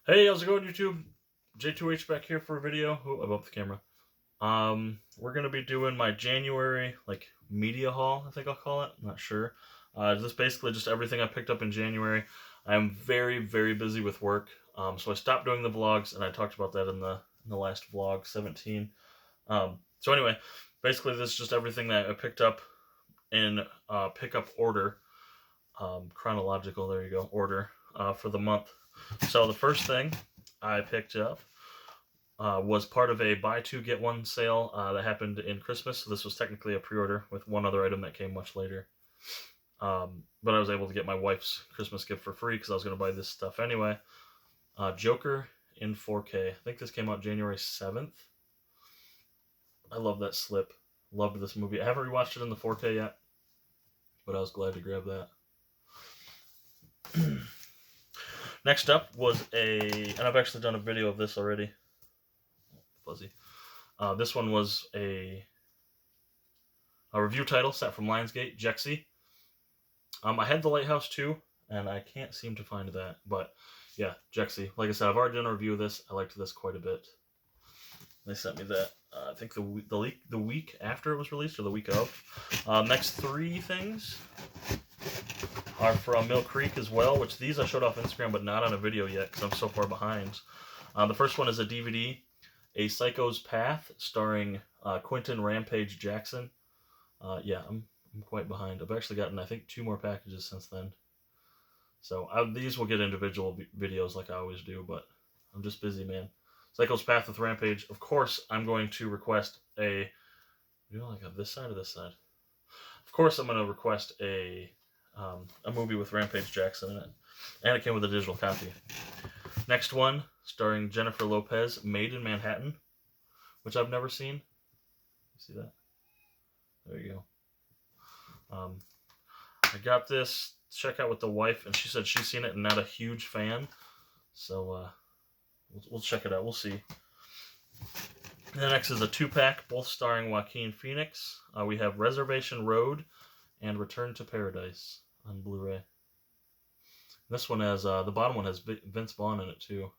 Hey, how's it going, YouTube? JTwoH back here for a video. Oh, I bumped the camera. We're gonna be doing my January media haul. I think I'll call it. I'm not sure. This is basically just everything I picked up in January. I'm very, very busy with work. So I stopped doing the vlogs, and I talked about that in the last vlog, 17. So anyway, basically this is just everything that I picked up in pickup order, chronological. There you go, order for the month. So the first thing I picked up was part of a buy two get one sale that happened in Christmas. So this was technically a pre-order with one other item that came much later. But I was able to get my wife's Christmas gift for free because I was going to buy this stuff anyway. Joker in 4K. I think this came out January 7th. I love that slip. Loved this movie. I haven't rewatched it in the 4K yet, but I was glad to grab that. Next up was and I've actually done a video of this already. Fuzzy. This one was a review title set from Lionsgate, JTwoH. I had The Lighthouse too, and I can't seem to find that. But yeah, JTwoH. Like I said, I've already done a review of this. I liked this quite a bit. They sent me that, I think the week after it was released, or the week of. Next three things are from Mill Creek as well, which these I showed off Instagram, but not on a video yet because I'm so far behind. The first one is a DVD, A Psycho's Path, starring Quentin Rampage Jackson. Yeah, I'm quite behind. I've actually gotten, I think, 2 more packages since then. So these will get individual videos like I always do, but I'm just busy, man. Psycho's Path with Rampage. Of course, I'm going to request a... this side or this side? Of course, I'm going to request a movie with Rampage Jackson in it. And it came with a digital copy. Next one, starring Jennifer Lopez, Made in Manhattan, which I've never seen. See that? There you go. I got this to check out with the wife, and she said she's seen it and not a huge fan. So we'll check it out. We'll see. And the next is a 2-pack, both starring Joaquin Phoenix. We have Reservation Road and Return to Paradise on Blu-ray. This one has, the bottom one has Vince Vaughn in it too.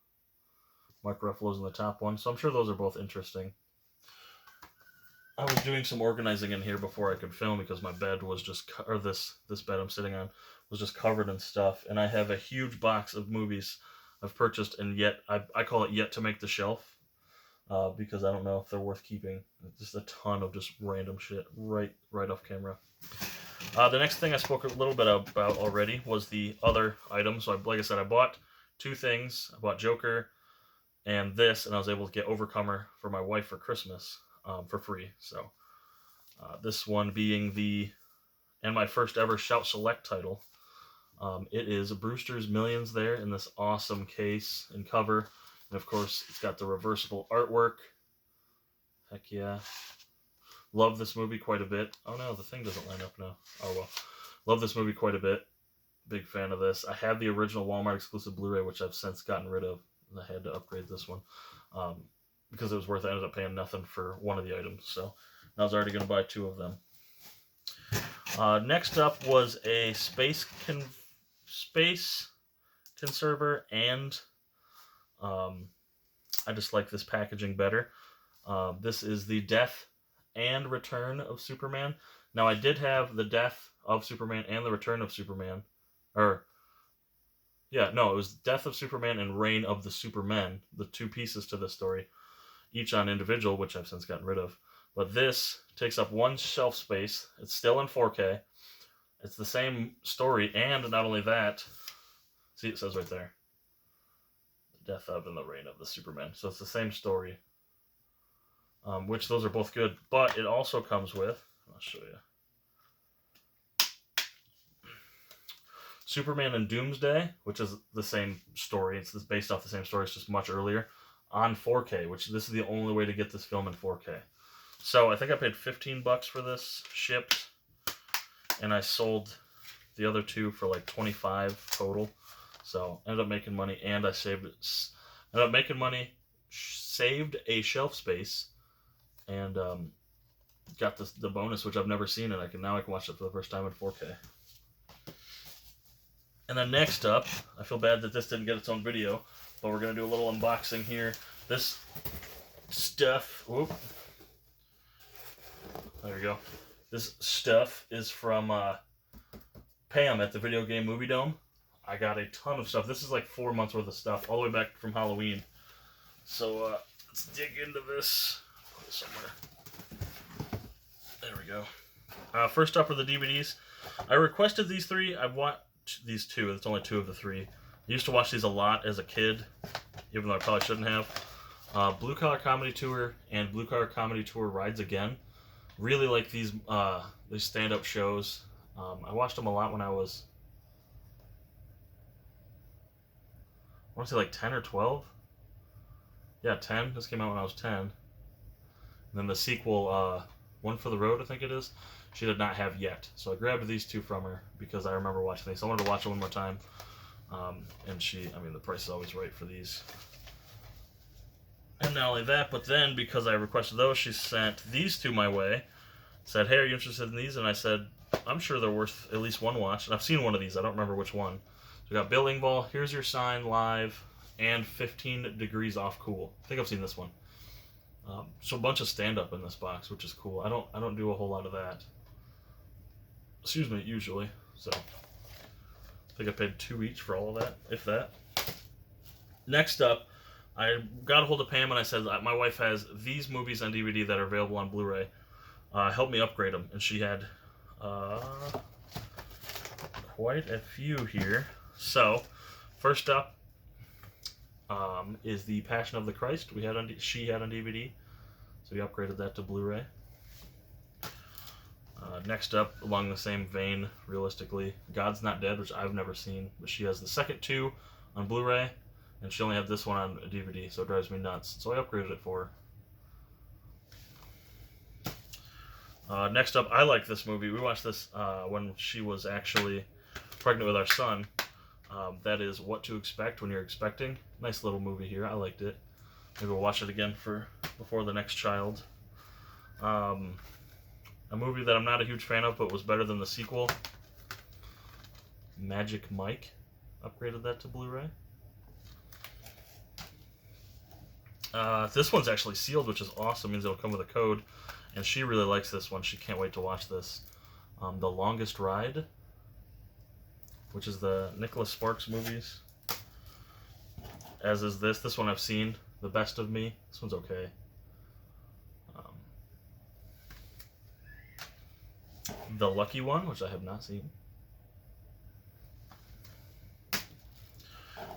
Mark Ruffalo's in the top one, so I'm sure those are both interesting. I was doing some organizing in here before I could film because my bed was just, this bed I'm sitting on was just covered in stuff, and I have a huge box of movies I've purchased, and yet, I call it yet to make the shelf, because I don't know if they're worth keeping. Just a ton of just random shit right off camera. The next thing I spoke a little bit about already was the other item. So like I said, I bought 2 things. I bought Joker and this, and I was able to get Overcomer for my wife for Christmas for free. So this one being my first ever Shout Select title. It is Brewster's Millions there in this awesome case and cover. And of course, it's got the reversible artwork. Heck yeah. Love this movie quite a bit. Oh no, the thing doesn't line up now. Oh well. Love this movie quite a bit. Big fan of this. I had the original Walmart exclusive Blu-ray, which I've since gotten rid of. I had to upgrade this one because it was worth it. I ended up paying nothing for one of the items. So I was already going to buy 2 of them. Next up was a space conserver, and I just like this packaging better. This is the Death and Return of Superman. Now, I did have the Death of Superman and the Return of Superman. It was Death of Superman and Reign of the Supermen, the 2 pieces to this story, each on individual, which I've since gotten rid of. But this takes up 1 shelf space. It's still in 4K. It's the same story, and not only that, see, it says right there, the Death of and the Reign of the Supermen. So it's the same story. Which those are both good, but it also comes with, I'll show you, Superman and Doomsday, which is the same story. It's based off the same story, it's just much earlier, on 4K, which this is the only way to get this film in 4K. So I think I paid $15 for this, shipped, and I sold the other 2 for like $25 total. So I ended up making money, and I saved a shelf space, and got the bonus, which I've never seen, and now I can watch it for the first time in 4K. And then next up, I feel bad that this didn't get its own video, but we're going to do a little unboxing here. This stuff, whoop, there we go. This stuff is from Pam at the Video Game Movie Dome. I got a ton of stuff. This is like 4 months worth of stuff, all the way back from Halloween. So let's dig into this. Put it somewhere. There we go. First up are the DVDs. I requested these 3. I've watched these 2. It's only 2 of the 3. I used to watch these a lot as a kid, even though I probably shouldn't have. Blue Collar Comedy Tour and Blue Collar Comedy Tour Rides Again. Really like these stand-up shows. I watched them a lot when I was, I want to say like 10 or 12. Yeah, 10. This came out when I was 10. And then the sequel, One for the Road, I think it is, she did not have yet. So I grabbed these 2 from her because I remember watching these. I wanted to watch it one more time. And the price is always right for these. And not only that, but then because I requested those, she sent these 2 my way. Said, hey, are you interested in these? And I said, I'm sure they're worth at least one watch. And I've seen one of these. I don't remember which one. So we got Bill Engvall, Here's Your Sign Live, and 15 Degrees Off Cool. I think I've seen this one. So a bunch of stand-up in this box, which is cool. I don't do a whole lot of that. Excuse me, usually. So I think I paid 2 each for all of that, if that. Next up, I got a hold of Pam and I said, my wife has these movies on DVD that are available on Blu-ray. Help me upgrade them. And she had quite a few here. So, first up is the Passion of the Christ she had on DVD. So we upgraded that to Blu-ray. Next up, along the same vein, realistically, God's Not Dead, which I've never seen, but she has the second 2 on Blu-ray, and she only had this one on a DVD, so it drives me nuts. So I upgraded it for her. Next up, I like this movie. We watched this when she was actually pregnant with our son. That is What to Expect When You're Expecting. Nice little movie here. I liked it. Maybe we'll watch it again before the next child. A movie that I'm not a huge fan of, but was better than the sequel. Magic Mike. Upgraded that to Blu-ray. This one's actually sealed, which is awesome. It means it'll come with a code. And she really likes this one. She can't wait to watch this. The Longest Ride, which is the Nicholas Sparks movies. As is this. This one I've seen. The Best of Me. This one's okay. The Lucky One, which I have not seen.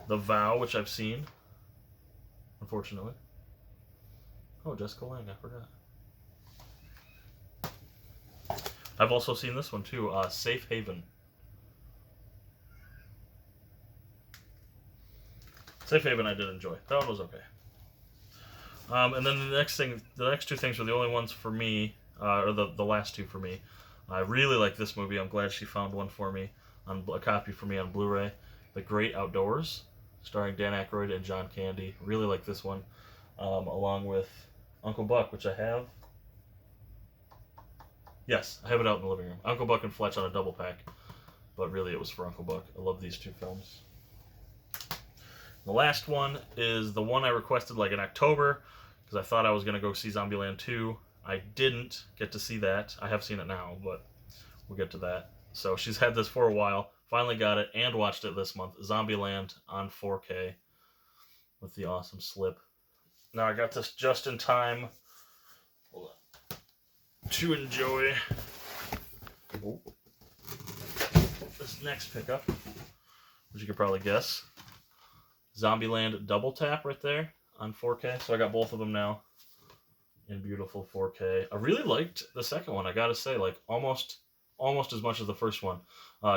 The Vow, which I've seen, unfortunately. Oh, Jessica Lange, I forgot. I've also seen this one too, Safe Haven. Safe Haven I did enjoy. That one was okay. And then the next 2 things were the only ones for me, or the last 2 for me. I really like this movie. I'm glad she found one for me, a copy for me on Blu-ray. The Great Outdoors, starring Dan Aykroyd and John Candy. Really like this one, along with Uncle Buck, which I have. Yes, I have it out in the living room. Uncle Buck and Fletch on a double pack, but really it was for Uncle Buck. I love these 2 films. The last one is the one I requested like in October, because I thought I was going to go see Zombieland 2. I didn't get to see that. I have seen it now, but we'll get to that. So she's had this for a while. Finally got it and watched it this month. Zombieland on 4K with the awesome slip. Now I got this just in time to enjoy this next pickup, which you could probably guess. Zombieland Double Tap right there on 4K. So I got both of them now in beautiful 4K. I really liked the second one, I gotta say, like almost as much as the first one.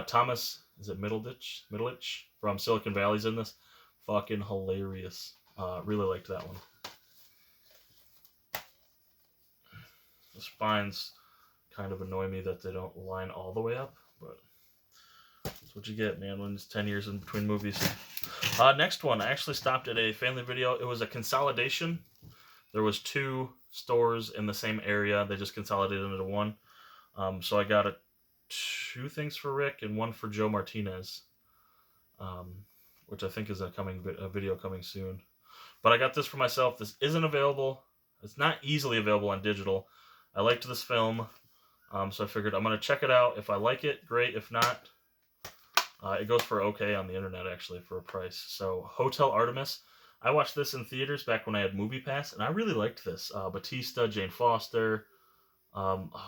Thomas, is it Middleditch from Silicon Valley's in this. Fucking hilarious. Really liked that one. The spines kind of annoy me that they don't line all the way up, but that's what you get, man, when it's 10 years in between movies. Next one, I actually stopped at a family video. It was a consolidation. There was 2 stores in the same area. They just consolidated into one. So I got 2 things for Rick and 1 for Joe Martinez. which I think is a video coming soon. But I got this for myself. This isn't available. It's not easily available on digital. I liked this film, so I figured I'm going to check it out. If I like it, great. If not, it goes for okay on the internet, actually, for a price. So, Hotel Artemis. I watched this in theaters back when I had Movie Pass, and I really liked this. Batista, Jane Foster,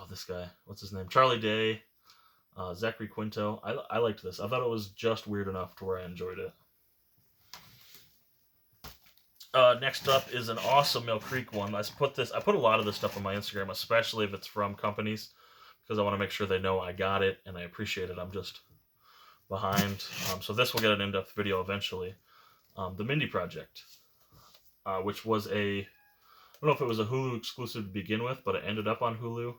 this guy, what's his name? Charlie Day, Zachary Quinto. I liked this. I thought it was just weird enough to where I enjoyed it. Next up is an awesome Mill Creek one. I put a lot of this stuff on my Instagram, especially if it's from companies, because I want to make sure they know I got it and I appreciate it. I'm just behind. So this will get an in-depth video eventually. The Mindy Project, which was I don't know if it was a Hulu exclusive to begin with, but it ended up on Hulu.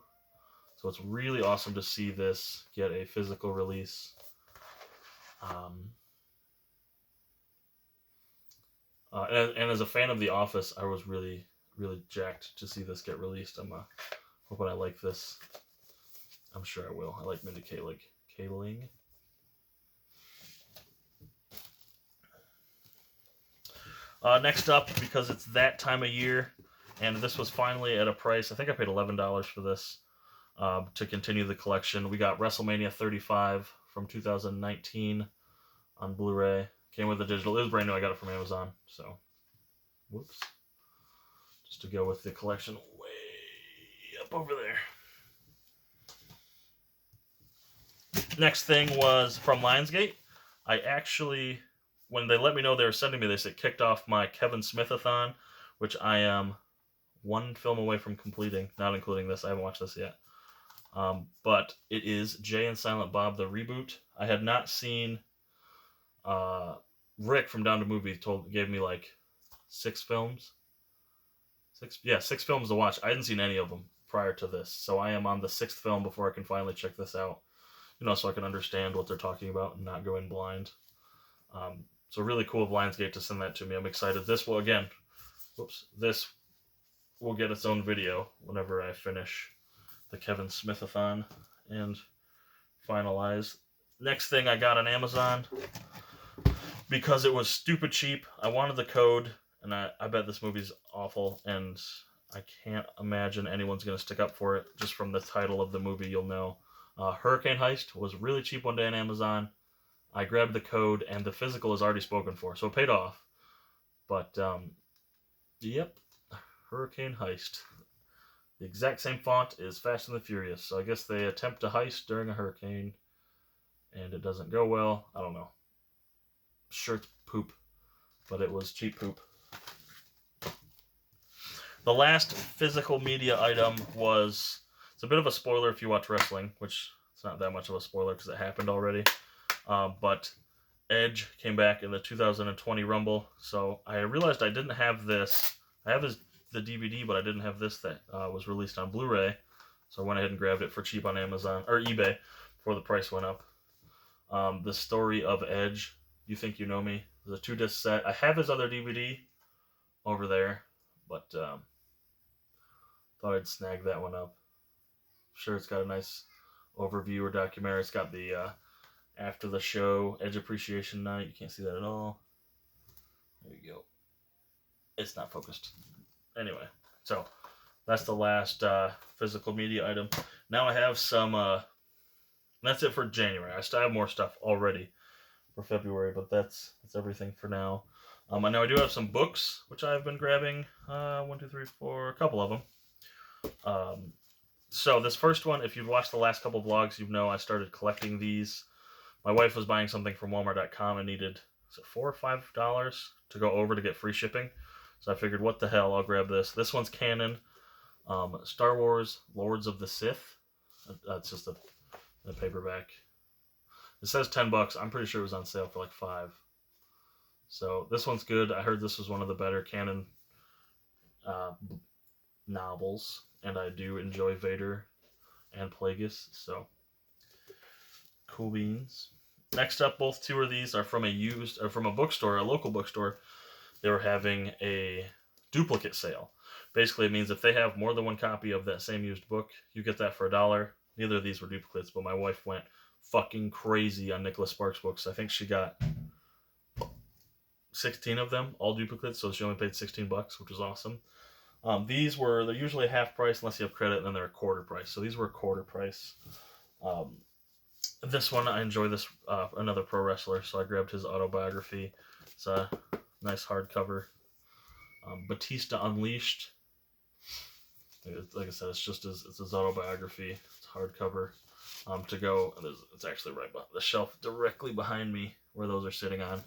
So it's really awesome to see this get a physical release. And as a fan of The Office, I was really, really jacked to see this get released. I'm hoping I like this. I'm sure I will. I like Mindy Kaling. Next up, because it's that time of year, and this was finally at a price, I think I paid $11 for this to continue the collection. We got WrestleMania 35 from 2019 on Blu-ray. Came with the digital. It was brand new. I got it from Amazon. So, whoops. Just to go with the collection way up over there. Next thing was from Lionsgate. I actually, when they let me know they were sending me this, it kicked off my Kevin Smith-a-thon, which I am one film away from completing, not including this. I haven't watched this yet. But it is Jay and Silent Bob, the reboot. I had not seen... Rick from Down to Movie gave me like 6 films. 6 films to watch. I hadn't seen any of them prior to this, so I am on the 6th film before I can finally check this out. So I can understand what they're talking about and not go in blind. So really cool of Lionsgate to send that to me. I'm excited. This will get its own video whenever I finish the Kevin Smith-a-thon and finalize. Next thing I got on Amazon, because it was stupid cheap. I wanted the code, and I bet this movie's awful, and I can't imagine anyone's going to stick up for it. Just from the title of the movie, you'll know. Hurricane Heist was really cheap one day on Amazon. I grabbed the code, and the physical is already spoken for, so it paid off. But, yep, Hurricane Heist. The exact same font is Fast and the Furious, so I guess they attempt a heist during a hurricane, and it doesn't go well. I don't know. Sure, it's poop, but it was cheap poop. The last physical media item was, it's a bit of a spoiler if you watch wrestling, which it's not that much of a spoiler because it happened already, but Edge came back in the 2020 Rumble, so I realized I didn't have this. I have the DVD, but I didn't have this that was released on Blu-ray, so I went ahead and grabbed it for cheap on Amazon, or eBay, before the price went up. The Story of Edge, You Think You Know Me. There's a 2-disc set. I have his other DVD over there, but thought I'd snag that one up. Sure, it's got a nice overview or documentary. It's got the after the show Edge Appreciation Night. You can't see that at all. There you go. It's not focused. Anyway, so that's the last physical media item. Now I have some... that's it for January. I still have more stuff already for February, but that's everything for now. I know I do have some books, which I've been grabbing. 1, 2, 3, 4, a couple of them. So this first one, if you've watched the last couple vlogs, you know I started collecting these. My wife was buying something from Walmart.com and needed, is it $4 or $5 to go over to get free shipping? So I figured, what the hell, I'll grab this. This one's canon. Star Wars Lords of the Sith. That's just a paperback. It says $10. I'm pretty sure it was on sale for like $5. So this one's good. I heard this was one of the better canon novels, and I do enjoy Vader and Plagueis, so cool beans. Next up, both 2 of these are from a bookstore, a local bookstore. They were having a duplicate sale. Basically, it means if they have more than one copy of that same used book, you get that for $1. Neither of these were duplicates, but my wife went fucking crazy on Nicholas Sparks books. I think she got 16 of them, all duplicates, so she only paid $16, which was awesome. They're usually half price unless you have credit, and then they're a quarter price. So these were a quarter price. This one, I enjoy this, another pro wrestler, so I grabbed his autobiography. It's a nice hardcover. Batista Unleashed. Like I said, it's his autobiography. It's hardcover. To go, it's actually right behind the shelf directly behind me where those are sitting on.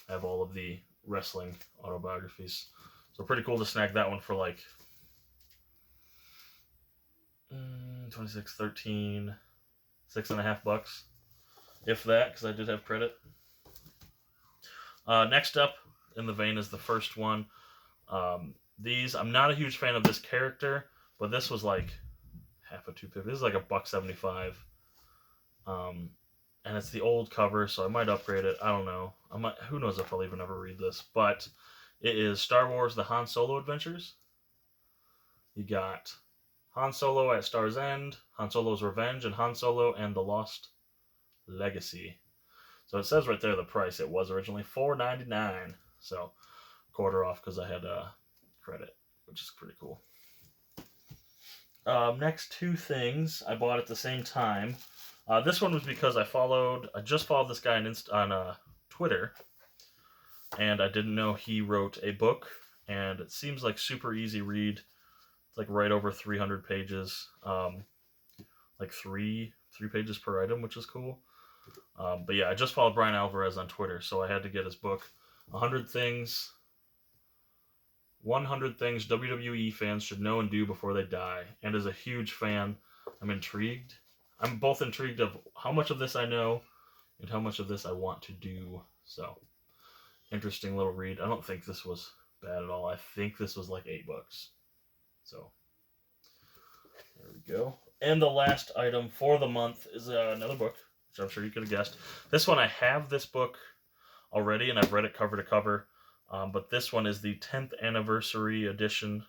I have all of the wrestling autobiographies. So pretty cool to snag that one for like 26, 13, $6.50, if that, because I did have credit. Next up in the vein is the first one. These, I'm not a huge fan of this character, but this was like half a $2.50. This is like $1.75. And it's the old cover, so I might upgrade it. I don't know. Who knows if I'll even ever read this. But it is Star Wars: The Han Solo Adventures. You got Han Solo at Star's End, Han Solo's Revenge, and Han Solo and the Lost Legacy. So it says right there the price. It was originally $4.99, so quarter off because I had credit, which is pretty cool. Next two things I bought at the same time. This one was because I just followed this guy on Twitter, and I didn't know he wrote a book, and it seems like super easy read. It's like right over 300 pages, like three pages per item, which is cool. But yeah, I just followed Brian Alvarez on Twitter, so I had to get his book, 100 Things WWE fans should know and do before they die. And as a huge fan, I'm intrigued. I'm both intrigued of how much of this I know and how much of this I want to do. So, interesting little read. I don't think this was bad at all. I think this was like $8. So, there we go. And the last item for the month is another book, which I'm sure you could have guessed. This one, I have this book already, and I've read it cover to cover. But this one is the 10th anniversary edition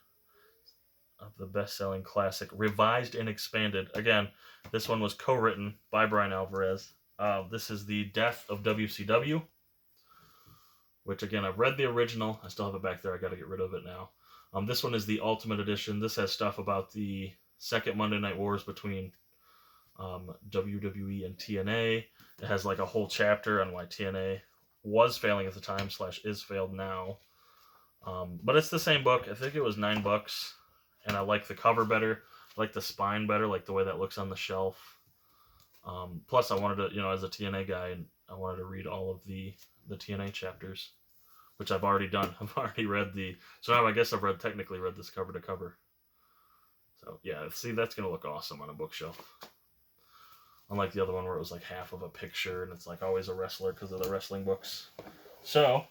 of the best-selling classic, revised and expanded. Again, this one was co-written by Brian Alvarez. This is The Death of WCW, which, again, I've read the original. I still have it back there. I got to get rid of it now. This one is the Ultimate Edition. This has stuff about the second Monday Night Wars between WWE and TNA. It has like a whole chapter on why TNA was failing at the time / is failed now. But it's the same book. I think it was $9. And I like the cover better. I like the spine better, like the way that looks on the shelf. Plus, I wanted to, as a TNA guy, I wanted to read all of the TNA chapters, which I've already done. I've already read so now I guess I've technically read this cover to cover. So, yeah, see, that's going to look awesome on a bookshelf. Unlike the other one where it was like half of a picture and it's like always a wrestler because of the wrestling books. So,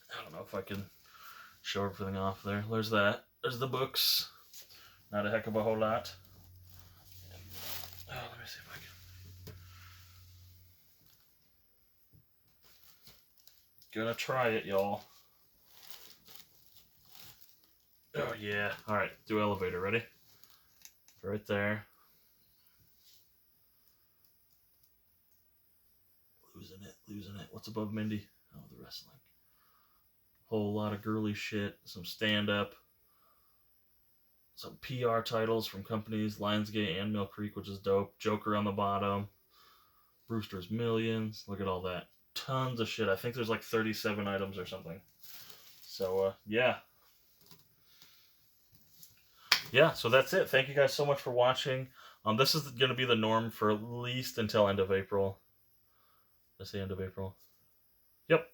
I don't know if I can show everything off there. There's that. There's the books. Not a heck of a whole lot. Let me see if I can. Gonna try it, y'all. Oh, yeah. Alright, do elevator. Ready? Right there. Losing it. What's above Mindy? Oh, the wrestling. Whole lot of girly shit. Some stand-up. Some PR titles from companies. Lionsgate and Mill Creek, which is dope. Joker on the bottom. Brewster's Millions. Look at all that. Tons of shit. I think there's like 37 items or something. So, yeah. Yeah, so that's it. Thank you guys so much for watching. This is going to be the norm for at least until end of April. Did I say end of April? Yep.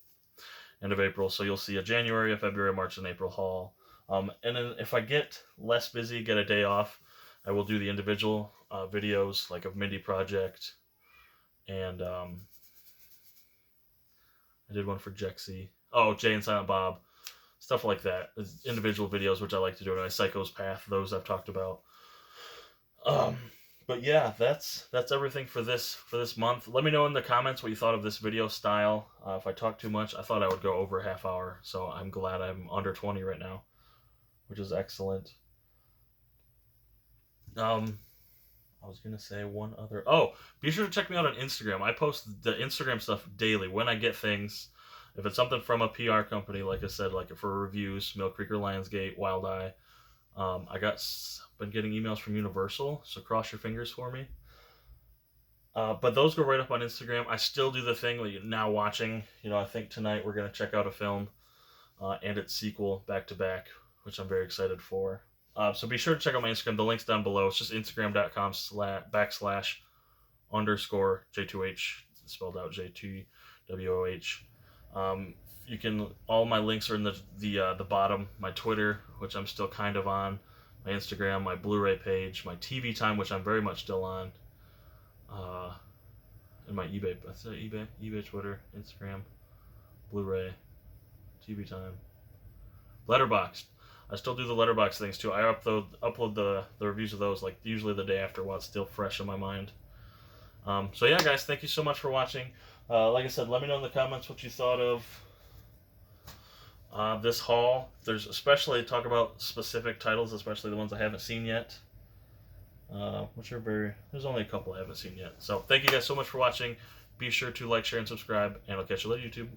End of April. So you'll see a January, a February, March, and April haul. And then if I get less busy, get a day off, I will do the individual videos, like of Mindy Project. And I did one for Jexy. Oh, Jay and Silent Bob. Stuff like that. It's individual videos, which I like to do. And Psycho's Path, those I've talked about. But yeah, that's everything for this month. Let me know in the comments what you thought of this video style. If I talk too much, I thought I would go over a half hour, so I'm glad I'm under 20 right now, which is excellent. I was gonna say one other. Oh, be sure to check me out on Instagram. I post the Instagram stuff daily when I get things, If it's something from a PR company, like I said, like for reviews, Mill Creek or Lionsgate, Wild Eye, been getting emails from Universal, so cross your fingers for me. But those go right up on Instagram. I still do the thing like now watching. I think tonight we're gonna check out a film and its sequel back to back, which I'm very excited for. So be sure to check out my Instagram. The link's down below. It's just instagram.com/_J2H, spelled out JTwoH. You can, all my links are in the bottom. My Twitter, which I'm still kind of on, my Instagram, my Blu-ray page, my TV Time, which I'm very much still on, and my eBay. That's it, eBay, Twitter, Instagram, Blu-ray, TV Time, Letterboxd. I still do the Letterboxd things too. I upload the reviews of those like usually the day after while it's still fresh in my mind. So yeah, guys, thank you so much for watching. Like I said, let me know in the comments what you thought of this haul. There's especially talk about specific titles, especially the ones I haven't seen yet. There's only a couple I haven't seen yet. So thank you guys so much for watching. Be sure to like, share, and subscribe, and I'll catch you later, YouTube.